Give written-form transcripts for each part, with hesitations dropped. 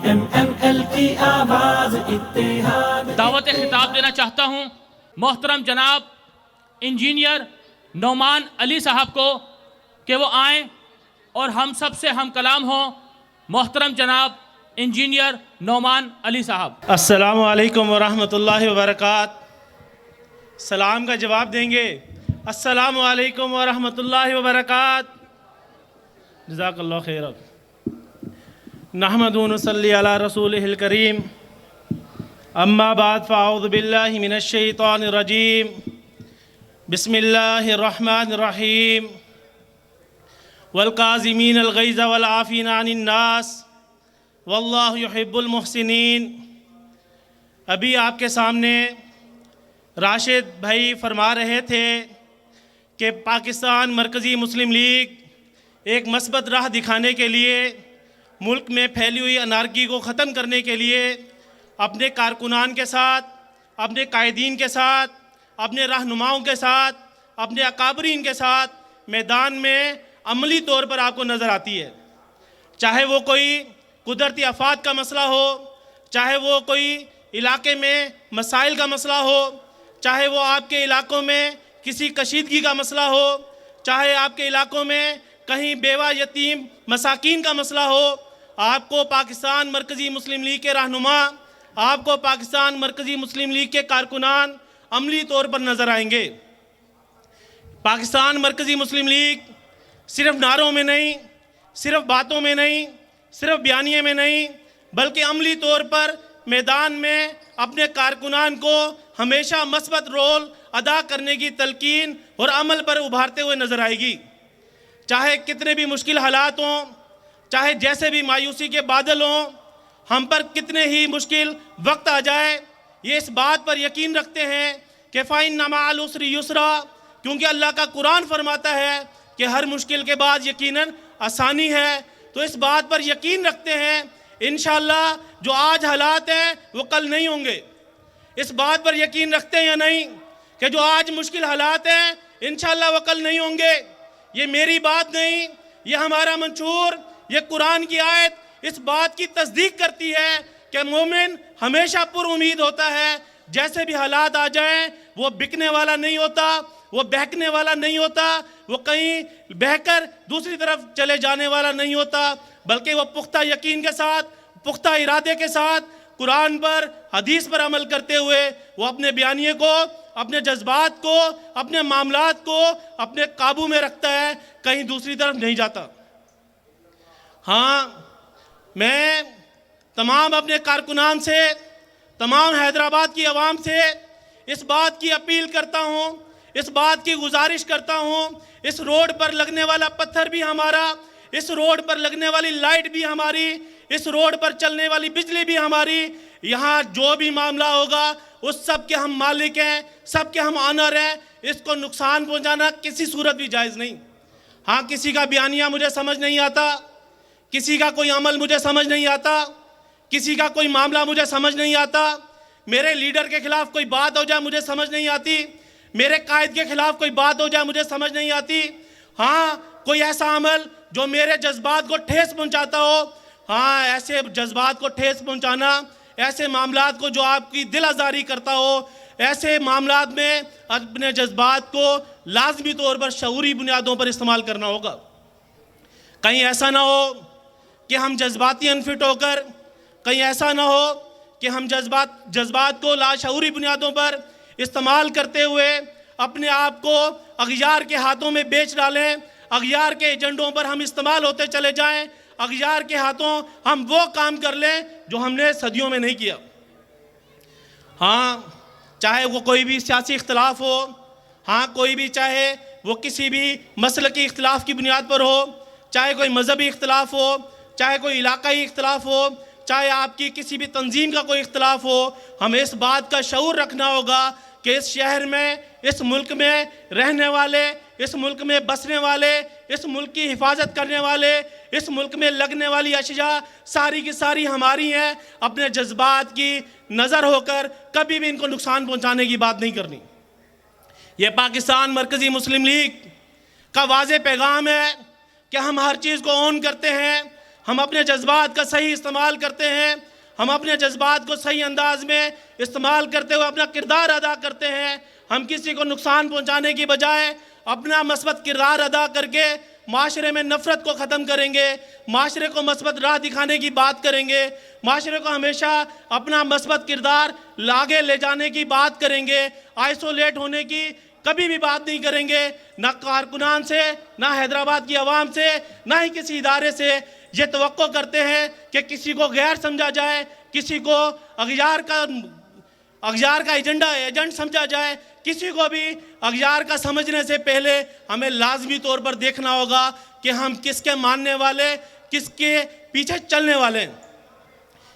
PMML کی آواز اتحاد. دعوت خطاب دینا چاہتا ہوں محترم جناب انجینئر نعمان علی صاحب کو کہ وہ آئیں اور ہم سب سے ہم کلام ہوں. محترم جناب انجینئر نعمان علی صاحب. السلام علیکم ورحمۃ اللہ وبرکاتہ. سلام کا جواب دیں گے. السلام علیکم ورحمۃ اللہ وبرکاتہ. جزاک اللہ خیر. نحمد و نصلی علی رسولہ الکریم. اما بعد فاعوذ باللہ من الشیطان الرجیم. بسم اللہ الرحمن الرحیم. والقاظمین الغیظ والعافین عن الناس واللہ یحب المحسنین. ابھی آپ کے سامنے راشد بھائی فرما رہے تھے کہ پاکستان مرکزی مسلم لیگ ایک مثبت راہ دکھانے کے لیے ملک میں پھیلی ہوئی انارکی کو ختم کرنے کے لیے اپنے کارکنان کے ساتھ، اپنے قائدین کے ساتھ، اپنے رہنماؤں کے ساتھ، اپنے اکابرین کے ساتھ میدان میں عملی طور پر آپ کو نظر آتی ہے. چاہے وہ کوئی قدرتی آفات کا مسئلہ ہو، چاہے وہ کوئی علاقے میں مسائل کا مسئلہ ہو، چاہے وہ آپ کے علاقوں میں کسی کشیدگی کا مسئلہ ہو، چاہے آپ کے علاقوں میں کہیں بیوہ یتیم مساکین کا مسئلہ ہو، آپ کو پاکستان مرکزی مسلم لیگ کے رہنما، آپ کو پاکستان مرکزی مسلم لیگ کے کارکنان عملی طور پر نظر آئیں گے. پاکستان مرکزی مسلم لیگ صرف نعروں میں نہیں، صرف باتوں میں نہیں، صرف بیانیے میں نہیں، بلکہ عملی طور پر میدان میں اپنے کارکنان کو ہمیشہ مثبت رول ادا کرنے کی تلقین اور عمل پر ابھارتے ہوئے نظر آئے گی. چاہے کتنے بھی مشکل حالات ہوں، چاہے جیسے بھی مایوسی کے بادل ہوں، ہم پر کتنے ہی مشکل وقت آ جائے، یہ اس بات پر یقین رکھتے ہیں کہ فَإِنَّ مَعَ الْعُسْرِ يُسْرًا، کیونکہ اللہ کا قرآن فرماتا ہے کہ ہر مشکل کے بعد یقیناً آسانی ہے. تو اس بات پر یقین رکھتے ہیں انشاءاللہ جو آج حالات ہیں وہ کل نہیں ہوں گے. اس بات پر یقین رکھتے ہیں یا نہیں کہ جو آج مشکل حالات ہیں انشاءاللہ وہ کل نہیں ہوں گے. یہ میری بات نہیں، یہ ہمارا منشور، یہ قرآن کی آیت اس بات کی تصدیق کرتی ہے کہ مومن ہمیشہ پر امید ہوتا ہے. جیسے بھی حالات آ جائیں وہ بکنے والا نہیں ہوتا، وہ بہکنے والا نہیں ہوتا، وہ کہیں بہہ کر دوسری طرف چلے جانے والا نہیں ہوتا، بلکہ وہ پختہ یقین کے ساتھ، پختہ ارادے کے ساتھ قرآن پر، حدیث پر عمل کرتے ہوئے وہ اپنے بیانیے کو، اپنے جذبات کو، اپنے معاملات کو اپنے قابو میں رکھتا ہے، کہیں دوسری طرف نہیں جاتا. ہاں، میں تمام اپنے کارکنان سے، تمام حیدرآباد کی عوام سے اس بات کی اپیل کرتا ہوں، اس بات کی گزارش کرتا ہوں، اس روڈ پر لگنے والا پتھر بھی ہمارا، اس روڈ پر لگنے والی لائٹ بھی ہماری، اس روڈ پر چلنے والی بجلی بھی ہماری. یہاں جو بھی معاملہ ہوگا اس سب کے ہم مالک ہیں، سب کے ہم آنر ہیں. اس کو نقصان پہنچانا کسی صورت بھی جائز نہیں. ہاں، کسی کا بیانیہ مجھے سمجھ نہیں آتا، کسی کا کوئی عمل مجھے سمجھ نہیں آتا، کسی کا کوئی معاملہ مجھے سمجھ نہیں آتا، میرے لیڈر کے خلاف کوئی بات ہو جائے مجھے سمجھ نہیں آتی، میرے قائد کے خلاف کوئی بات ہو جائے مجھے سمجھ نہیں آتی. ہاں، کوئی ایسا عمل جو میرے جذبات کو ٹھیس پہنچاتا ہو، ہاں، ایسے جذبات کو ٹھیس پہنچانا، ایسے معاملات کو جو آپ کی دل آزاری کرتا ہو، ایسے معاملات میں اپنے جذبات کو لازمی طور پر شعوری بنیادوں پر استعمال کرنا ہوگا. کہیں ایسا نہ ہو کہ ہم جذباتی انفٹ ہو کر، کہیں ایسا نہ ہو کہ ہم جذبات کو لاشعوری بنیادوں پر استعمال کرتے ہوئے اپنے آپ کو اغیار کے ہاتھوں میں بیچ ڈالیں، اغیار کے ایجنڈوں پر ہم استعمال ہوتے چلے جائیں، اغیار کے ہاتھوں ہم وہ کام کر لیں جو ہم نے صدیوں میں نہیں کیا. ہاں، چاہے وہ کوئی بھی سیاسی اختلاف ہو، ہاں، کوئی بھی چاہے وہ کسی بھی مسلکی اختلاف کی بنیاد پر ہو، چاہے کوئی مذہبی اختلاف ہو، چاہے کوئی علاقائی اختلاف ہو، چاہے آپ کی کسی بھی تنظیم کا کوئی اختلاف ہو، ہمیں اس بات کا شعور رکھنا ہوگا کہ اس شہر میں، اس ملک میں رہنے والے، اس ملک میں بسنے والے، اس ملک کی حفاظت کرنے والے، اس ملک میں لگنے والی اشیاء ساری کی ساری ہماری ہیں. اپنے جذبات کی نظر ہو کر کبھی بھی ان کو نقصان پہنچانے کی بات نہیں کرنی. یہ پاکستان مرکزی مسلم لیگ کا واضح پیغام ہے کہ ہم ہر چیز کو اون کرتے ہیں، ہم اپنے جذبات کا صحیح استعمال کرتے ہیں، ہم اپنے جذبات کو صحیح انداز میں استعمال کرتے ہوئے اپنا کردار ادا کرتے ہیں، ہم کسی کو نقصان پہنچانے کی بجائے اپنا مثبت کردار ادا کر کے معاشرے میں نفرت کو ختم کریں گے، معاشرے کو مثبت راہ دکھانے کی بات کریں گے، معاشرے کو ہمیشہ اپنا مثبت کردار آگے لے جانے کی بات کریں گے، آئسولیٹ ہونے کی کبھی بھی بات نہیں کریں گے، نہ کارکنان سے، نہ حیدرآباد کی عوام سے، نہ ہی کسی ادارے سے یہ توقع کرتے ہیں کہ کسی کو غیر سمجھا جائے، کسی کو اغیار کا ایجنٹ سمجھا جائے، کسی کو بھی اغیار کا سمجھنے سے پہلے ہمیں لازمی طور پر دیکھنا ہوگا کہ ہم کس کے ماننے والے، کس کے پیچھے چلنے والے ہیں۔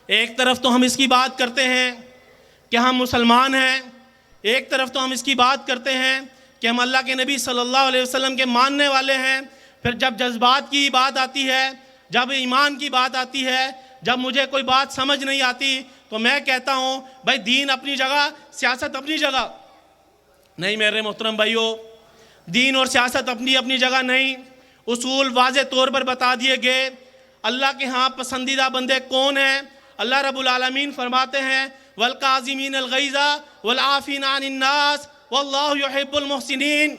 ایک طرف تو ہم اس کی بات کرتے ہیں کہ ہم مسلمان ہیں، ایک طرف تو ہم اس کی بات کرتے ہیں کہ ہم اللہ کے نبی صلی اللہ علیہ وسلم کے ماننے والے ہیں، پھر جب جذبات کی بات آتی ہے، جب ایمان کی بات آتی ہے، جب مجھے کوئی بات سمجھ نہیں آتی تو میں کہتا ہوں بھائی دین اپنی جگہ، سیاست اپنی جگہ۔ نہیں میرے محترم بھائیو، دین اور سیاست اپنی اپنی جگہ نہیں، اصول واضح طور پر بتا دیے گئے۔ اللہ کے ہاں پسندیدہ بندے کون ہیں؟ اللہ رب العالمین فرماتے ہیں وَالْقَاظِمِينَ الْغَيْظَ وَالْعَافِينَ عَنِ النَّاسِ وَاللَّهُ يُحِبُّ الْمُحْسِنِينَ،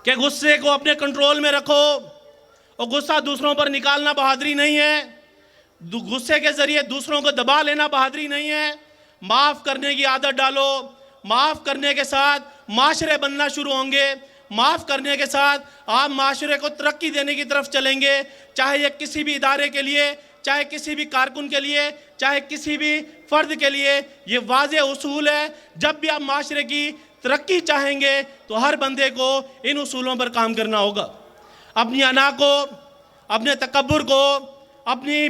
کہ غصے کو اپنے کنٹرول میں رکھو، اور غصہ دوسروں پر نکالنا بہادری نہیں ہے، غصے کے ذریعے دوسروں کو دبا لینا بہادری نہیں ہے۔ معاف کرنے کی عادت ڈالو، معاف کرنے کے ساتھ معاشرے بننا شروع ہوں گے، معاف کرنے کے ساتھ آپ معاشرے کو ترقی دینے کی طرف چلیں گے، چاہے یہ کسی بھی ادارے کے لیے، چاہے کسی بھی کارکن کے لیے، چاہے کسی بھی فرد کے لیے یہ واضح اصول ہے۔ جب بھی آپ معاشرے کی ترقی چاہیں گے تو ہر بندے کو ان اصولوں پر کام کرنا ہوگا۔ اپنی انا کو، اپنے تکبر کو، اپنی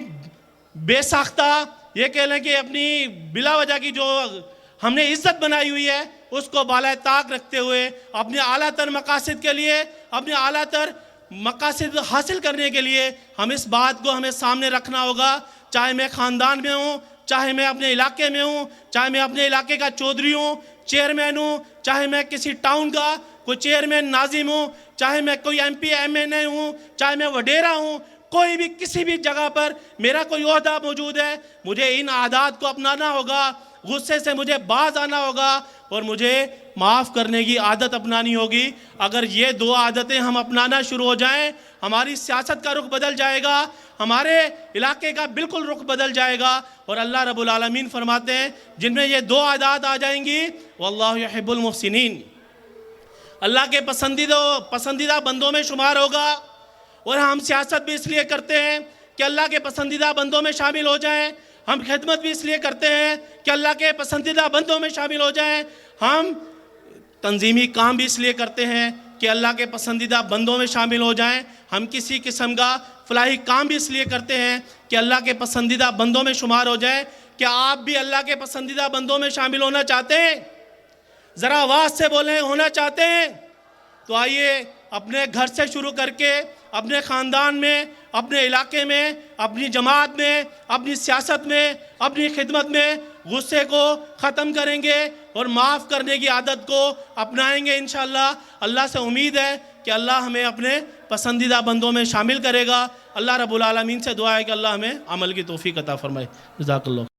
بے ساختہ یہ کہہ لیں کہ اپنی بلا وجہ کی جو ہم نے عزت بنائی ہوئی ہے اس کو بالائے طاق رکھتے ہوئے اپنے اعلیٰ تر مقاصد کے لیے، اپنے اعلیٰ تر مقاصد حاصل کرنے کے لیے ہم اس بات کو ہمیں سامنے رکھنا ہوگا، چاہے میں خاندان میں ہوں، چاہے میں اپنے علاقے میں ہوں، چاہے میں اپنے علاقے کا چودھری ہوں، چیئرمین ہوں، چاہے میں کسی ٹاؤن کا کوئی چیئرمین ناظم ہوں، چاہے میں کوئی ایم پی ایم این اے ہوں، چاہے میں وڈیرا ہوں، کوئی بھی کسی بھی جگہ پر میرا کوئی عہدہ موجود ہے، مجھے ان عادات کو اپنانا ہوگا، غصے سے مجھے باز آنا ہوگا اور مجھے معاف کرنے کی عادت اپنانی ہوگی۔ اگر یہ دو عادتیں ہم اپنانا شروع ہو جائیں، ہماری سیاست کا رخ بدل جائے گا، ہمارے علاقے کا بالکل رخ بدل جائے گا۔ اور اللہ رب العالمین فرماتے ہیں جن میں یہ دو عادات آ جائیں گی واللہ یحب المحسنین، اللہ کے پسندیدہ بندوں میں شمار ہوگا۔ اور ہم سیاست بھی اس لیے کرتے ہیں کہ اللہ کے پسندیدہ بندوں میں شامل ہو جائیں، ہم خدمت بھی اس لیے کرتے ہیں کہ اللہ کے پسندیدہ بندوں میں شامل ہو جائیں، ہم تنظیمی کام بھی اس لیے کرتے ہیں کہ اللہ کے پسندیدہ بندوں میں شامل ہو جائیں، ہم کسی قسم کا فلاحی کام بھی اس لیے کرتے ہیں کہ اللہ کے پسندیدہ بندوں میں شمار ہو جائیں۔ کیا آپ بھی اللہ کے پسندیدہ بندوں میں شامل ہونا چاہتے ہیں؟ ذرا آواز سے بولیں، ہونا چاہتے ہیں؟ تو آئیے اپنے گھر سے شروع کر کے اپنے خاندان میں، اپنے علاقے میں، اپنی جماعت میں، اپنی سیاست میں، اپنی خدمت میں غصے کو ختم کریں گے اور معاف کرنے کی عادت کو اپنائیں گے انشاءاللہ۔ اللہ سے امید ہے کہ اللہ ہمیں اپنے پسندیدہ بندوں میں شامل کرے گا۔ اللہ رب العالمین سے دعا ہے کہ اللہ ہمیں عمل کی توفیق عطا فرمائے۔ جزاک اللہ۔